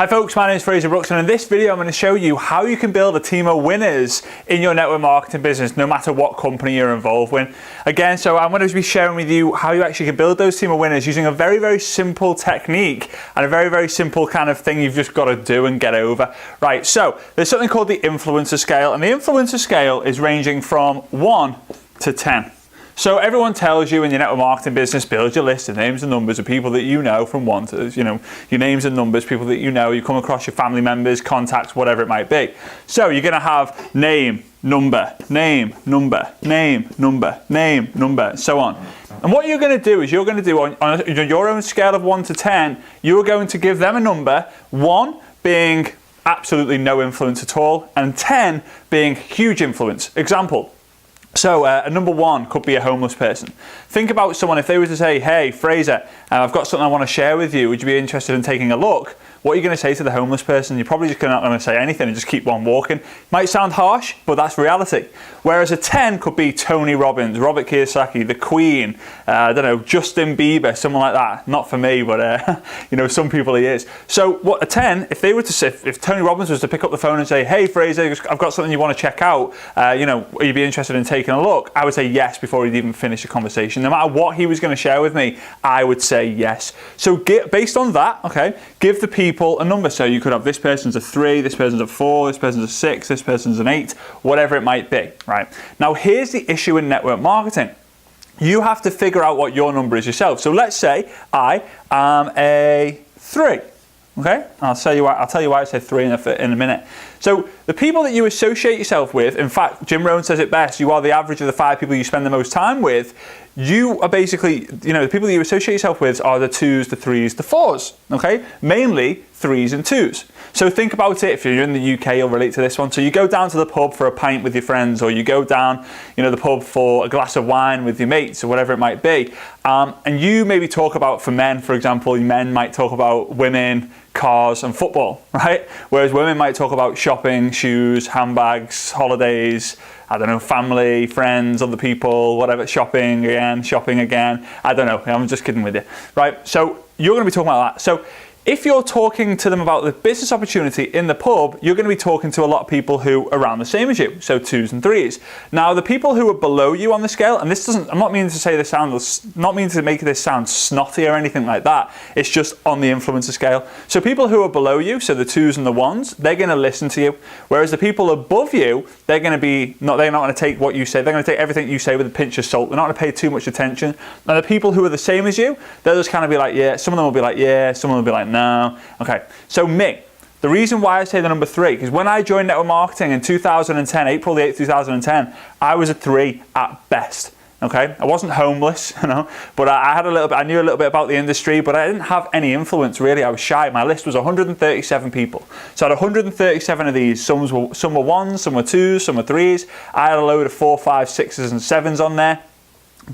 Hi folks, my name is Frazer Brookes, and in this video I'm going to show you how you can build a team of winners in your network marketing business, no matter what company you're involved with. Again, so I'm going to be sharing with you how you actually can build those team of winners using a very, very simple technique and a very, very simple kind of thing you've just got to do and get over. Right, so there's something called the influencer scale, and the influencer scale is ranging from 1 to 10. So everyone tells you in your network marketing business, build your list of names and numbers of people that you know from 1 to, your names and numbers, people that you know, you come across your family members, contacts, whatever it might be. So you're going to have name, number, name, number, name, number, name, number, so on. And what you're going to do is you're going to do on your own scale of 1 to 10, you're going to give them a number, 1 being absolutely no influence at all, and 10 being huge influence. Example. So a number 1 could be a homeless person. Think about someone, if they were to say, hey Frazer, I've got something I want to share with you, would you be interested in taking a look? What are you going to say to the homeless person? You're probably just not going to say anything and just keep on walking. Might sound harsh, but that's reality. Whereas a 10 could be Tony Robbins, Robert Kiyosaki, the Queen, I don't know, Justin Bieber, someone like that. Not for me, but some people he is. So what a 10, if they were to say, if Tony Robbins was to pick up the phone and say, hey Frazer, I've got something you want to check out, will you be interested in taking a look? I would say yes before he'd even finish the conversation. No matter what he was going to share with me, I would say yes. So based on that, okay, give the people a number. So you could have this person's a 3, this person's a 4, this person's a 6, this person's an 8, whatever it might be, right? Now here's the issue in network marketing. You have to figure out what your number is yourself. So let's say I am a 3. Okay, I'll tell you why I said 3 in a minute. So the people that you associate yourself with, in fact, Jim Rohn says it best, you are the average of the 5 people you spend the most time with. You are basically, the people that you associate yourself with are the 2s, the 3s, the 4s, okay? Mainly 3s and 2s. So think about it, if you're in the UK, you'll relate to this one. So you go down to the pub for a pint with your friends, or you go down, the pub for a glass of wine with your mates, or whatever it might be. And you maybe talk about, for men, for example, men might talk about women, cars and football, right? Whereas women might talk about shopping, shoes, handbags, holidays, I don't know, family, friends, other people, whatever, shopping again. I don't know, I'm just kidding with you, right? So you're going to be talking about that. So if you're talking to them about the business opportunity in the pub, you're going to be talking to a lot of people who are around the same as you, so 2s and 3s. Now, the people who are below you on the scale, and this doesn't, I'm not meaning to say this not meaning to make this sound snotty or anything like that. It's just on the influencer scale. So people who are below you, so the 2s and the 1s, they're going to listen to you. Whereas the people above you, they're not going to take what you say. They're going to take everything you say with a pinch of salt. They're not going to pay too much attention. Now, the people who are the same as you, they'll just kind of be like, yeah. Some of them will be like, yeah. Some of them will be like, no. Okay, so me, the reason why I say the number 3 is when I joined network marketing in 2010, April the 8th, 2010, I was a 3 at best. Okay, I wasn't homeless, but I knew a little bit about the industry, but I didn't have any influence really. I was shy. My list was 137 people. So I had 137 of these. Some were 1s, some were 2s, some were 3s. I had a load of 4, 5, 6s and 7s on there.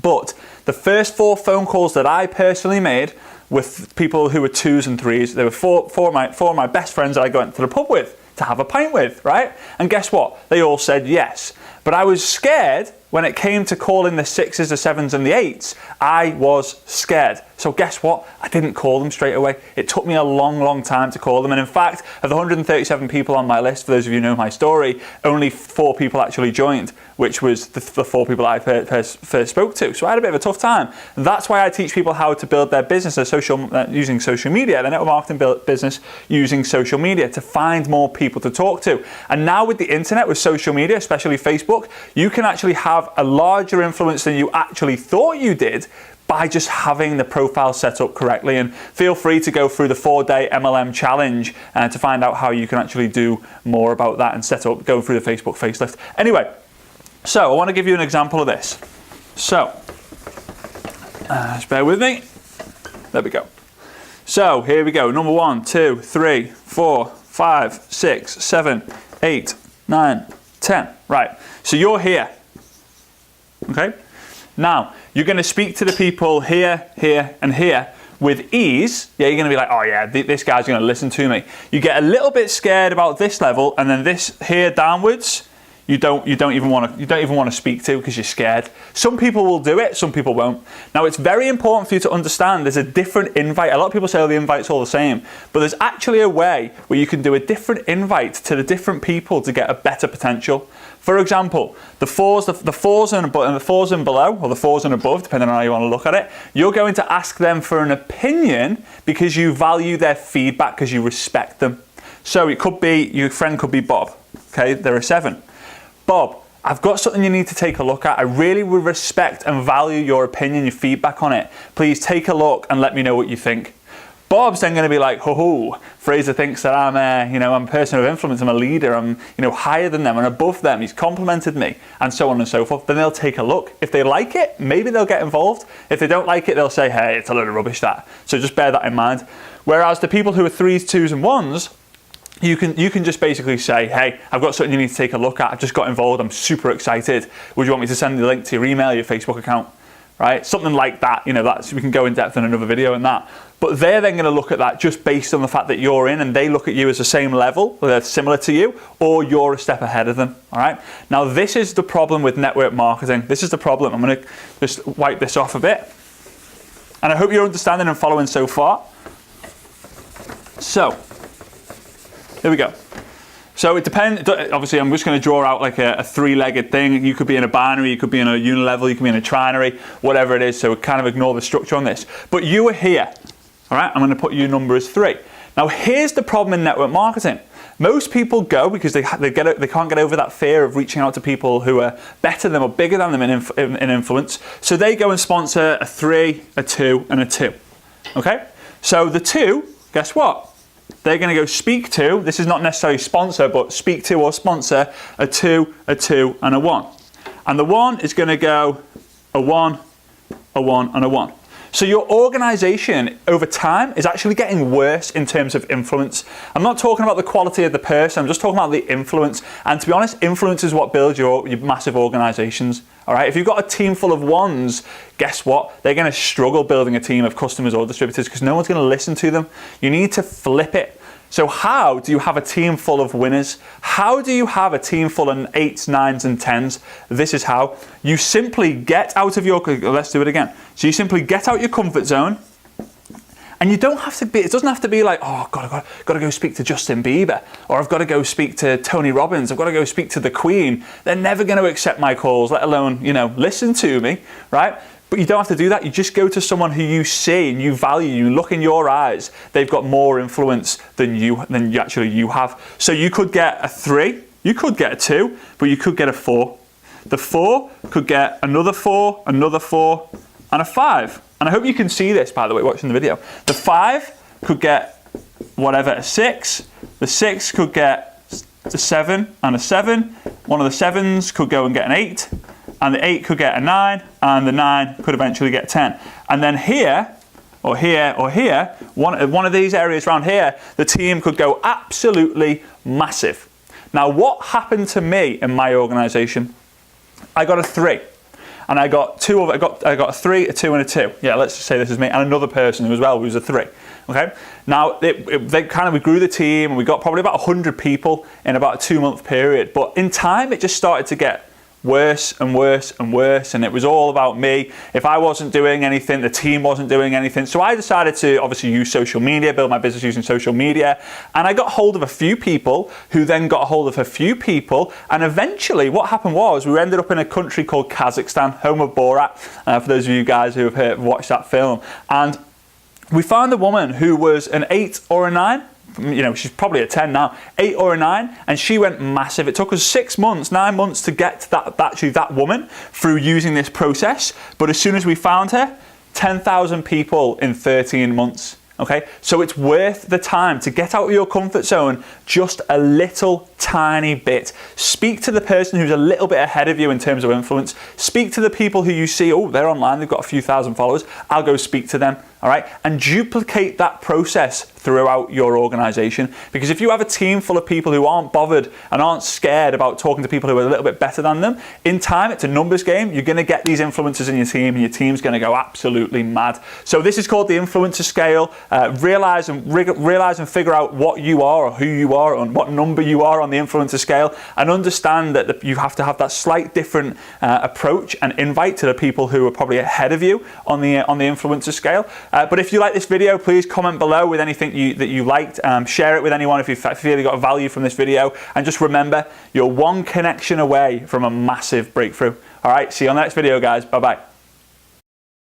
But the first 4 phone calls that I personally made with people who were 2s and 3s, there were four of my best friends that I went to the pub with to have a pint with, right? And guess what? They all said yes. But I was scared when it came to calling the 6s, the 7s and the 8s. I was scared. So guess what? I didn't call them straight away. It took me a long, long time to call them. And in fact, of the 137 people on my list, for those of you who know my story, only 4 people actually joined, which was the 4 people I first spoke to. So I had a bit of a tough time. And that's why I teach people how to build their business using social media, their network marketing business using social media to find more people to talk to. And now with the internet, with social media, especially Facebook, you can actually have a larger influence than you actually thought you did by just having the profile set up correctly. And feel free to go through the 4-day MLM challenge to find out how you can actually do more about that and go through the Facebook facelift. Anyway, so I want to give you an example of this. So, just bear with me. There we go. So here we go. Number 1, 2, 3, 4, 5, 6, 7, 8, 9, 10. Right. So you're here. Okay. Now, you're going to speak to the people here, here, and here with ease. Yeah, you're going to be like, oh yeah, this guy's going to listen to me. You get a little bit scared about this level, and then this here downwards, you don't even want to speak to because you're scared. Some people will do it, some people won't. Now, it's very important for you to understand there's a different invite. A lot of people say, oh, the invite's all the same, but there's actually a way where you can do a different invite to the different people to get a better potential. For example, the fours and below, or the fours and above, depending on how you want to look at it, you're going to ask them for an opinion because you value their feedback, because you respect them. So it could be, your friend could be Bob. Okay, they're a 7. Bob, I've got something you need to take a look at. I really would respect and value your opinion, your feedback on it. Please take a look and let me know what you think. Bob's then going to be like, Frazer thinks that I'm a person of influence, I'm a leader, I'm higher than them and above them, he's complimented me, and so on and so forth. Then they'll take a look. If they like it, maybe they'll get involved. If they don't like it, they'll say, hey, it's a load of rubbish that. So just bear that in mind. Whereas the people who are 3s, 2s and 1s, you can just basically say, hey, I've got something you need to take a look at. I've just got involved. I'm super excited. Would you want me to send the link to your email, your Facebook account? Right? Something like that. We can go in depth in another video on that. But they're then going to look at that just based on the fact that you're in and they look at you as the same level, or they're similar to you, or you're a step ahead of them. All right? Now, this is the problem with network marketing. This is the problem. I'm going to just wipe this off a bit. And I hope you're understanding and following so far. So, here we go. So it depends, obviously I'm just going to draw out like a 3-legged thing. You could be in a binary, you could be in a unilevel, you could be in a trinary, whatever it is, so kind of ignore the structure on this. But you are here, all right? I'm going to put your number as 3. Now here's the problem in network marketing. Most people go because they can't get over that fear of reaching out to people who are better than them or bigger than them in influence. So they go and sponsor a 3, a 2, and a 2, okay? So the 2, guess what? They're going to go speak to, this is not necessarily sponsor, but speak to or sponsor a 2, a 2, and a 1. And the 1 is going to go a 1, a 1, and a 1. So your organization over time is actually getting worse in terms of influence. I'm not talking about the quality of the person, I'm just talking about the influence. And to be honest, influence is what builds your massive organizations. All right, if you've got a team full of 1s, guess what? They're going to struggle building a team of customers or distributors because no one's going to listen to them. You need to flip it. So how do you have a team full of winners? How do you have a team full of 8s, 9s, and 10s? This is how. You simply get out of your, let's do it again. So you simply get out your comfort zone, and you don't have to be, it doesn't have to be like, oh God, I've got to go speak to Justin Bieber, or I've got to go speak to Tony Robbins, I've got to go speak to the Queen. They're never going to accept my calls, let alone, listen to me, right? But you don't have to do that. You just go to someone who you see and you value, you look in your eyes, they've got more influence than you have. So you could get a 3, you could get a 2, but you could get a 4. The 4 could get another 4, another 4, and a 5. And I hope you can see this, by the way, watching the video. The 5 could get whatever, a 6. The 6 could get a 7 and a 7. One of the 7s could go and get an 8. And the 8 could get a 9, and the 9 could eventually get 10. And then here, or here, or here, one of these areas around here, the team could go absolutely massive. Now, what happened to me in my organization? I got a 3. And I got I got a 3, a 2, and a 2. Yeah, let's just say this is me, and another person who was a 3. Okay. Now we grew the team, and we got probably about 100 people in about a 2-month period. But in time, it just started to get worse and worse and worse, and it was all about me. If I wasn't doing anything, the team wasn't doing anything. So I decided to obviously use social media, build my business using social media, and I got hold of a few people who then got hold of a few people, and eventually what happened was we ended up in a country called Kazakhstan, home of Borat, for those of you guys who have watched that film, and we found a woman who was an 8 or a 9. She's probably a 10 now, 8 or a 9, and she went massive. It took us 6 months, 9 months to get to that woman through using this process. But as soon as we found her, 10,000 people in 13 months. Okay, so it's worth the time to get out of your comfort zone just a little tiny bit. Speak to the person who's a little bit ahead of you in terms of influence. Speak to the people who you see, oh, they're online, they've got a few thousand followers. I'll go speak to them. all right, and duplicate that process throughout your organization. Because if you have a team full of people who aren't bothered and aren't scared about talking to people who are a little bit better than them, in time, it's a numbers game. You're going to get these influencers in your team, and your team's going to go absolutely mad. So this is called the influencer scale. Realize and figure out what you are, or who you are, and what number you are on the influencer scale, and understand that you have to have that slight different approach and invite to the people who are probably ahead of you on the influencer scale. But if you like this video, please comment below with anything that you liked. Share it with anyone if you feel you got value from this video. And just remember, you're one connection away from a massive breakthrough. All right, see you on the next video, guys. Bye-bye.